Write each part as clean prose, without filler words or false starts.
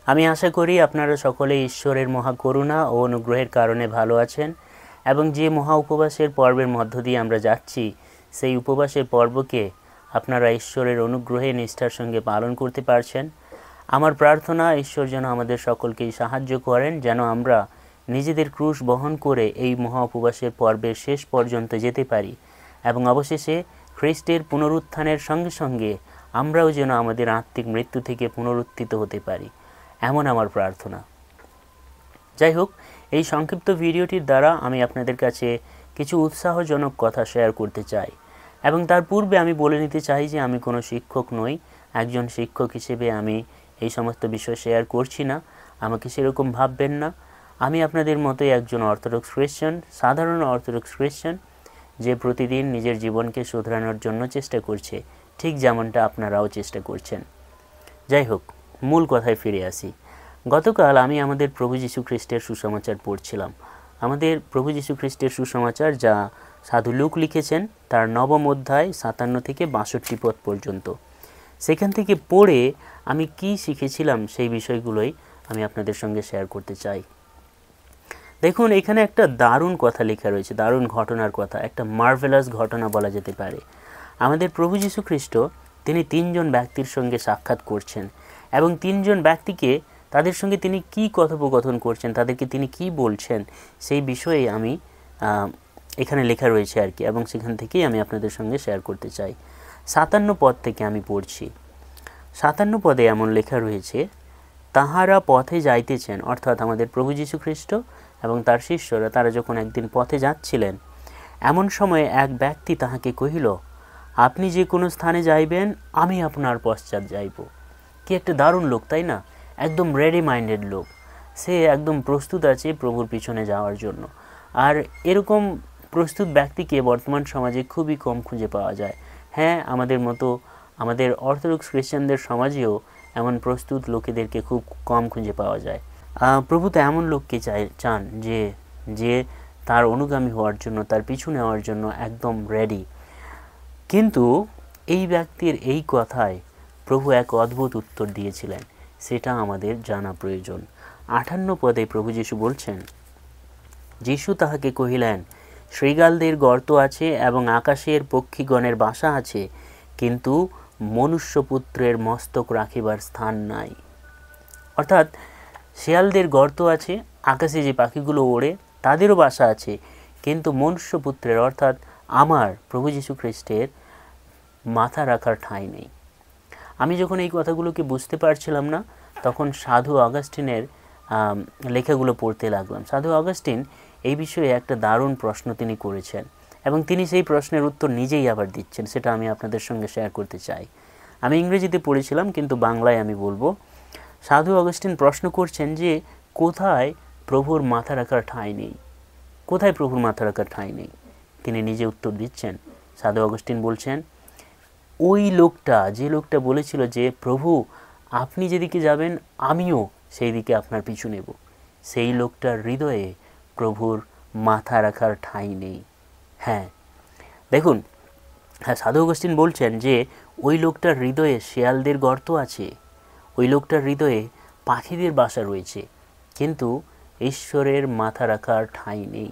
আমি আশা করি আপনারা সকলে ঈশ্বরের মহা করুণা ও অনুগ্রহের কারণে ভালো আছেন এবং যে মহা উপবাসের পর্বের মধ্য দিয়ে আমরা যাচ্ছি সেই উপবাসের পর্বকে আপনারা ঈশ্বরের অনুগ্রহে নিষ্ঠার সঙ্গে পালন করতে পারছেন। আমার প্রার্থনা ঈশ্বর যেন আমাদের সকলকেই সাহায্য করেন, যেন আমরা নিজেদের ক্রুশ বহন করে এই মহা উপবাসের পর্বের শেষ পর্যন্ত যেতে পারি এবং অবশেষে খ্রিস্টের পুনরুত্থানের সঙ্গে সঙ্গে আমরাও যেন আমাদের আত্মিক মৃত্যু থেকে পুনরুত্থিত হতে পারি, এমন আমার প্রার্থনা। যাই হোক, এই সংক্ষিপ্ত ভিডিওটির দ্বারা আমি আপনাদের কাছে কিছু উৎসাহজনক কথা শেয়ার করতে চাই এবং তার পূর্বে আমি বলে নিতে চাই যে আমি কোনো শিক্ষক নই। একজন শিক্ষক হিসেবে আমি এই সমস্ত বিষয় শেয়ার করছি না, আমাকে সেরকম ভাববেন না। আমি আপনাদের মতোই একজন অর্থোডক্স খ্রিস্টান, সাধারণ অর্থোডক্স খ্রিস্টান, যে প্রতিদিন নিজের জীবনকে শুধরানোর জন্য চেষ্টা করছে, ঠিক যেমনটা আপনারাও চেষ্টা করছেন। যাই হোক, মূল কথায় ফিরে আসি। গতকাল আমি আমাদের প্রভু যীশু খ্রিস্টের সুসমাচার পড়ছিলাম। আমাদের প্রভু যীশু খ্রিস্টের সুসমাচার, যা সাধু লুক লিখেছেন, তার 9ম অধ্যায় 57 থেকে 62 পদ পর্যন্ত। সেখান থেকে পড়ে আমি কি শিখেছিলাম সেই বিষয়গুলোই আমি আপনাদের সঙ্গে শেয়ার করতে চাই। দেখুন, এখানে একটা দারুণ কথা লেখা রয়েছে, দারুণ ঘটনার কথা, একটা মার্ভেলাস ঘটনা বলা যেতে পারে। আমাদের প্রভু যীশু খ্রিস্ট তিনি 3 জন ব্যক্তির সঙ্গে সাক্ষাৎ করছেন এবং 3 জন ব্যক্তিকে, তাদের সঙ্গে তিনি কি কথোপকথন করছেন, তাদেরকে তিনি কি বলছেন, সেই বিষয়ে আমি এখানে লেখা রয়েছে আর কি, এবং সেখান থেকেই আমি আপনাদের সঙ্গে শেয়ার করতে চাই। 57 পদ থেকে আমি পড়ছি। 57 পদে এমন লেখা রয়েছে, তাহারা পথে যাইতেছেন, অর্থাৎ আমাদের প্রভু যীশু খ্রিস্ট এবং তার শিষ্যরা তারা যখন একদিন পথে যাচ্ছিলেন, এমন সময়ে এক ব্যক্তি তাহাকে কহিল, আপনি যে কোনো স্থানে যাইবেন, আমি আপনার পশ্চাৎ যাইব। কি একটা দারুণ লোক, তাই না? একদম রেডি মাইন্ডেড লোক, সে একদম প্রস্তুত আছে প্রভুর পিছনে যাওয়ার জন্য। আর এরকম প্রস্তুত ব্যক্তিকে বর্তমান সমাজে খুবই কম খুঁজে পাওয়া যায়। হ্যাঁ, আমাদের মতো আমাদের অর্থোডক্স খ্রিস্টানদের সমাজেও এমন প্রস্তুত লোকেদেরকে খুব কম খুঁজে পাওয়া যায়। প্রভু তো এমন লোককে চান যে তার অনুগামী হওয়ার জন্য, তার পিছু নেওয়ার জন্য একদম রেডি। কিন্তু এই ব্যক্তির এই কথায় প্রভু এক অদ্ভুত উত্তর দিয়েছিলেন, সেটা আমাদের জানা প্রয়োজন। 58 পদে প্রভু যীশু বলছেন, যীশু তাহাকে কহিলেন, শৃগালদের গর্ত আছে এবং আকাশের পক্ষীগণের বাসা আছে, কিন্তু মনুষ্যপুত্রের মস্তক রাখিবার স্থান নাই। অর্থাৎ শেয়ালদের গর্ত আছে, আকাশে যে পাখিগুলো ওড়ে তাদেরও বাসা আছে, কিন্তু মনুষ্যপুত্রের অর্থাৎ আমার প্রভু যীশু খ্রিস্টের মাথা রাখার ঠাঁই নেই। আমি যখন এই কথাগুলোকে বুঝতে পারছিলাম না, তখন সাধু অগাস্টিনের লেখাগুলো পড়তে লাগলাম। সাধু অগাস্টিন এই বিষয়ে একটা দারুণ প্রশ্ন তিনি করেছেন এবং তিনি সেই প্রশ্নের উত্তর নিজেই আবার দিচ্ছেন, সেটা আমি আপনাদের সঙ্গে শেয়ার করতে চাই। আমি ইংরেজিতে পড়েছিলাম, কিন্তু বাংলায় আমি বলবো। সাধু অগাস্টিন প্রশ্ন করছেন যে কোথায় প্রভুর মাথা রাখার ঠাঁই নেই, কোথায় প্রভুর মাথা রাখার ঠাঁই নেই। তিনি নিজে উত্তর দিচ্ছেন। সাধু অগাস্টিন বলছেন, ওই লোকটা, যে লোকটা বলেছিল যে প্রভু আপনি যেদিকে যাবেন আমিও সেই দিকে আপনার পিছু নেব, সেই লোকটার হৃদয়ে প্রভুর মাথা রাখার ঠাঁই নেই। হ্যাঁ, দেখুন, হ্যাঁ, সাধু অগাস্টিন বলছেন যে ওই লোকটার হৃদয়ে শেয়ালদের গর্ত আছে, ওই লোকটার হৃদয়ে পাখিদের বাসা রয়েছে, কিন্তু ঈশ্বরের মাথা রাখার ঠাঁই নেই।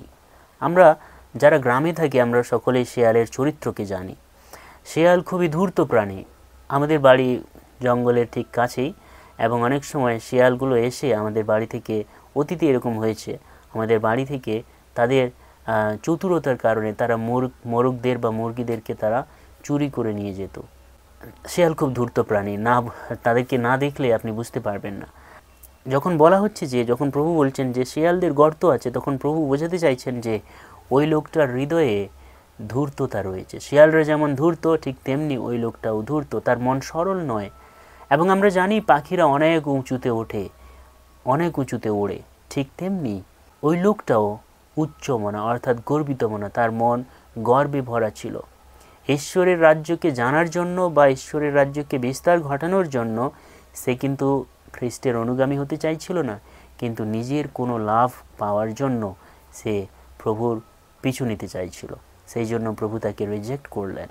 আমরা যারা গ্রামে থাকি, আমরা সকলেই শেয়ালের চরিত্রকে জানি। শেয়াল খুবই ধূর্ত প্রাণী, আমাদের বাড়ি জঙ্গলের ঠিক কাছেই, এবং অনেক সময় শেয়ালগুলো এসে আমাদের বাড়ি থেকে, অতীতে এরকম হয়েছে, আমাদের বাড়ি থেকে তাদের চতুরতার কারণে তারা মোরগদের বা মুরগিদেরকে তারা চুরি করে নিয়ে যেত। শেয়াল খুব ধূর্ত প্রাণী, তাদেরকে না দেখলে আপনি বুঝতে পারবেন না। যখন বলা হচ্ছে যে, যখন প্রভু বলছেন যে শেয়ালদের গর্ত আছে, তখন প্রভু বোঝাতে চাইছেন যে ওই লোকটার হৃদয়ে ধূর্ততা রয়েছে। শেয়ালরা যেমন ধূর্ত, ঠিক তেমনি ওই লোকটাও ধূর্ত, তার মন সরল নয়। এবং আমরা জানি পাখিরা অনেক উঁচুতে ওঠে, অনেক উঁচুতে ওড়ে, ঠিক তেমনি ওই লোকটাও উচ্চ মনা, অর্থাৎ গর্বিত মনা, তার মন গর্বে ভরা ছিল। ঈশ্বরের রাজ্যকে জানার জন্য বা ঈশ্বরের রাজ্যকে বিস্তার ঘটানোর জন্য সে কিন্তু খ্রিস্টের অনুগামী হতে চাইছিল না, কিন্তু নিজের কোনো লাভ পাওয়ার জন্য সে প্রভুর পিছু নিতে চাইছিল। সেই জন্য প্রভু তাকে রিজেক্ট করলেন।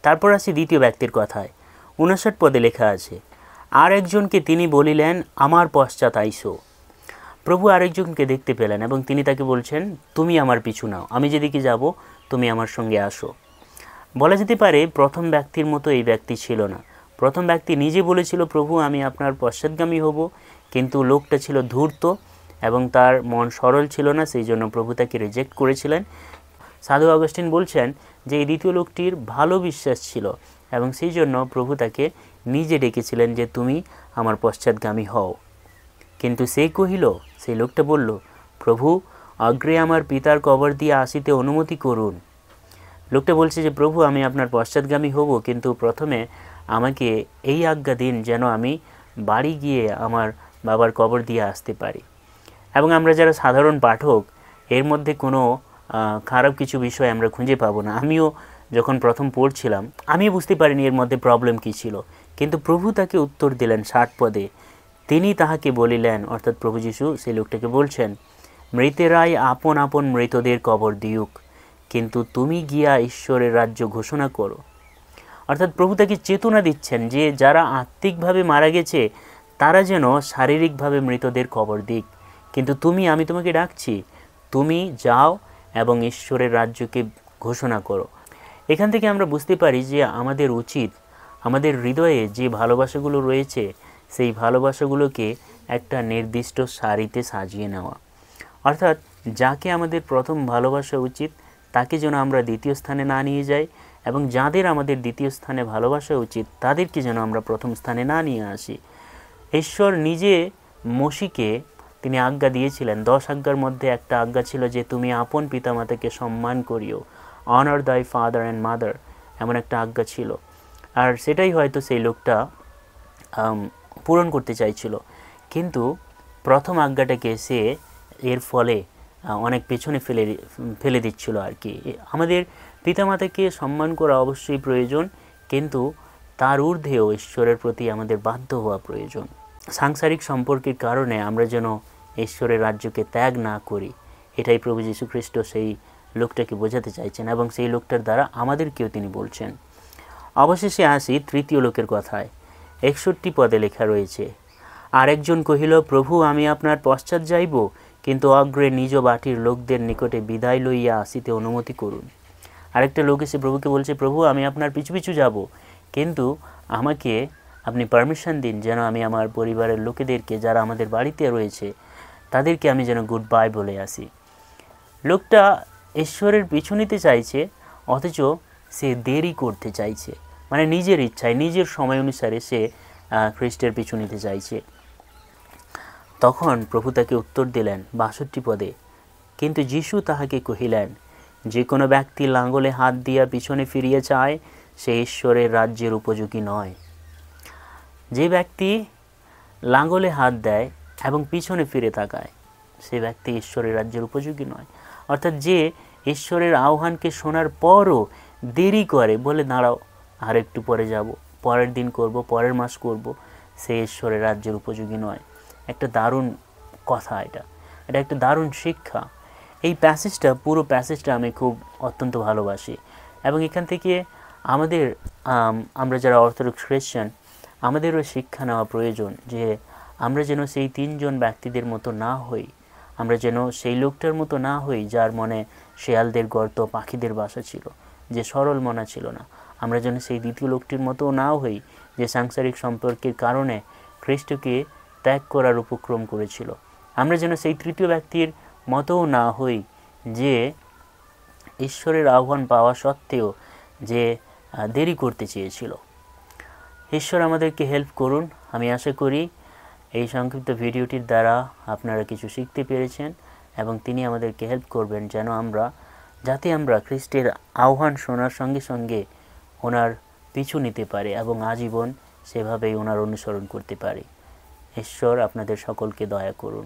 তারপর আসি দ্বিতীয় ব্যক্তির কথায়। 59 পদে লেখা আছে, আর একজনকে তিনি বলিলেন, আমার পশ্চাৎ আইসো। প্রভু আরেকজনকে দেখতে পেলেন এবং তিনি তাকে বলছেন, তুমি আমার পিছু নাও, আমি যেদিকে যাব তুমি আমার সঙ্গে আসো। বলা যেতে পারে প্রথম ব্যক্তির মতো এই ব্যক্তি ছিল না। প্রথম ব্যক্তি নিজে বলেছিল, প্রভু আমি আপনার পশ্চাৎগামী হব, কিন্তু লোকটা ছিল ধূর্ত এবং তার মন সরল ছিল না, সেই জন্য প্রভু তাকে রিজেক্ট করেছিলেন। সাধু অগস্টিন বলছেন যে এই দ্বিতীয় লোকটির ভালো বিশ্বাস ছিল এবং সেই জন্য প্রভু তাকে নিজে ডেকেছিলেন যে তুমি আমার পশ্চাৎগামী হও। কিন্তু সে কহিল, সেই লোকটা বলল, প্রভু অগ্রে আমার পিতার কবর দিয়ে আসিতে অনুমতি করুন। লোকটা বলছে যে প্রভু আমি আপনার পশ্চাৎগামী হব, কিন্তু প্রথমে আমাকে এই আজ্ঞা দিন যেন আমি বাড়ি গিয়ে আমার বাবার কবর দিয়ে আসতে পারি। এবং আমরা যারা সাধারণ পাঠক এর মধ্যে কোনো খারাপ কিছু বিষয় আমরা খুঁজে পাবো না। আমিও যখন প্রথম পড়ছিলাম আমি বুঝতে পারিনি এর মধ্যে প্রবলেম কী ছিল, কিন্তু প্রভু তাকে উত্তর দিলেন 60 পদে। তিনি তাহাকে বলিলেন, অর্থাৎ প্রভু যীশু সেই লোকটাকে বলছেন, মৃতেরাই আপন আপন মৃতদের কবর দিউক, কিন্তু তুমি গিয়া ঈশ্বরের রাজ্য ঘোষণা করো। অর্থাৎ প্রভু তাকে চেতনা দিচ্ছেন যে যারা আত্মিকভাবে মারা গেছে তারা যেন শারীরিকভাবে মৃতদের কবর দিক, কিন্তু আমি তোমাকে ডাকছি, তুমি যাও এবং ঈশ্বরের রাজ্যকে ঘোষণা করো। এখান থেকে আমরা বুঝতে পারি যে আমাদের উচিত আমাদের হৃদয়ে যে ভালোবাসাগুলো রয়েছে সেই ভালোবাসাগুলোকে একটা নির্দিষ্ট সারিতে সাজিয়ে নেওয়া। অর্থাৎ যাকে আমাদের প্রথম ভালোবাসা উচিত তাকে যেন আমরা দ্বিতীয় স্থানে না নিয়ে যাই, এবং যাদের আমাদের দ্বিতীয় স্থানে ভালোবাসা উচিত তাদেরকে যেন আমরা প্রথম স্থানে না নিয়ে আসি। ঈশ্বর নিজে মসিকে তিনি আজ্ঞা দিয়েছিলেন, 10 আজ্ঞার মধ্যে একটা আজ্ঞা ছিল যে তুমি আপন পিতামাতাকে সম্মান করিও, অনার দাই ফাদার অ্যান্ড মাদার, এমন একটা আজ্ঞা ছিল। আর সেটাই হয়তো সেই লোকটা পূরণ করতে চাইছিল, কিন্তু প্রথম আজ্ঞাটাকে সে এর ফলে অনেক পেছনে ফেলে দিচ্ছিল আর কি। আমাদের পিতামাতাকে সম্মান করা অবশ্যই প্রয়োজন, কিন্তু তার ঊর্ধ্বেও ঈশ্বরের প্রতি আমাদের বাধ্য হওয়া প্রয়োজন। সাংসারিক সম্পর্কের কারণে আমরা যেন ঈশ্বরের রাজ্যকে ত্যাগ না করি, এটাই প্রভু যীশু খ্রিস্ট সেই লোকটাকে বোঝাতে চাইছেন এবং সেই লোকটার দ্বারা আমাদেরকেও তিনি বলছেন। অবশেষে আসি তৃতীয় লোকের কথায়। 61 পদে লেখা রয়েছে, আরেকজন কহিল, প্রভু আমি আপনার পশ্চাৎ যাইব, কিন্তু অগ্রে নিজ বাটির লোকদের নিকটে বিদায় লইয়া আসিতে অনুমতি করুন। আরেকটা লোক এসে প্রভুকে বলছে, প্রভু আমি আপনার পিছু পিছু যাব, কিন্তু আমাকে আপনি পারমিশন দিন যেন আমি আমার পরিবারের লোকেদেরকে যারা আমাদের বাড়িতে রয়েছে তাদেরকে আমি যেন গুড বাই বলে আসি। লোকটা ঈশ্বরের পিছু নিতে চাইছে, অথচ সে দেরি করতে চাইছে, মানে নিজের ইচ্ছায় নিজের সময় অনুসারে সে খ্রিস্টের পিছু নিতে চাইছে। তখন প্রভু তাকে উত্তর দিলেন 62 পদে, কিন্তু যীশু তাহাকে কহিলেন, যে কোনো ব্যক্তি লাঙ্গলে হাত দিয়া পিছনে ফিরিয়ে চায় সে ঈশ্বরের রাজ্যের উপযোগী নয়। যে ব্যক্তি লাঙ্গলে হাত দেয় এবং পিছনে ফিরে তাকায় সে ব্যক্তি ঈশ্বরের রাজ্যের উপযোগী নয়। অর্থাৎ যে ঈশ্বরের আহ্বানকে শোনার পরও দেরি করে, বলে দাঁড়াও আর একটু পরে যাব, পরের দিন করব, পরের মাস করব, সে ঈশ্বরের রাজ্যের উপযোগী নয়। একটা দারুণ কথা, এটা একটা দারুণ শিক্ষা। এই প্যাসেজটা, পুরো প্যাসেজটা আমি খুব অত্যন্ত ভালোবাসি এবং এখান থেকে আমরা যারা অর্থোডক্স খ্রিস্টান আমাদেরও শিক্ষা নেওয়া প্রয়োজন যে আমরা যেন সেই 3 জন ব্যক্তিদের মতো না হই, আমরা যেন সেই লোকটার মতো না হই যার মনে শেয়ালদের গর্ত, পাখিদের বাসা ছিল, যে সরল মনা ছিল না। আমরা যেন সেই দ্বিতীয় লোকটির মতো না হই যে সাংসারিক সম্পর্কের কারণে খ্রিস্টকে ত্যাগ করার উপক্রম করেছিল। আমরা যেন সেই তৃতীয় ব্যক্তির মতও না হই যে ঈশ্বরের আহ্বান পাওয়া সত্ত্বেও যে দেরি করতে চেয়েছিল। ঈশ্বর আমাদেরকে হেল্প করুন। আমি আশা করি এই সংক্ষিপ্ত ভিডিওটির দ্বারা আপনারা কিছু শিখতে পেরেছেন এবং তিনি আমাদেরকে হেল্প করবেন যাতে আমরা খ্রিস্টের আহ্বান শোনার সঙ্গে সঙ্গে ওনার পিছু নিতে পারি এবং আজীবন সেভাবেই ওনার অনুসরণ করতে পারি। ঈশ্বর আপনাদের সকলকে দয়া করুন।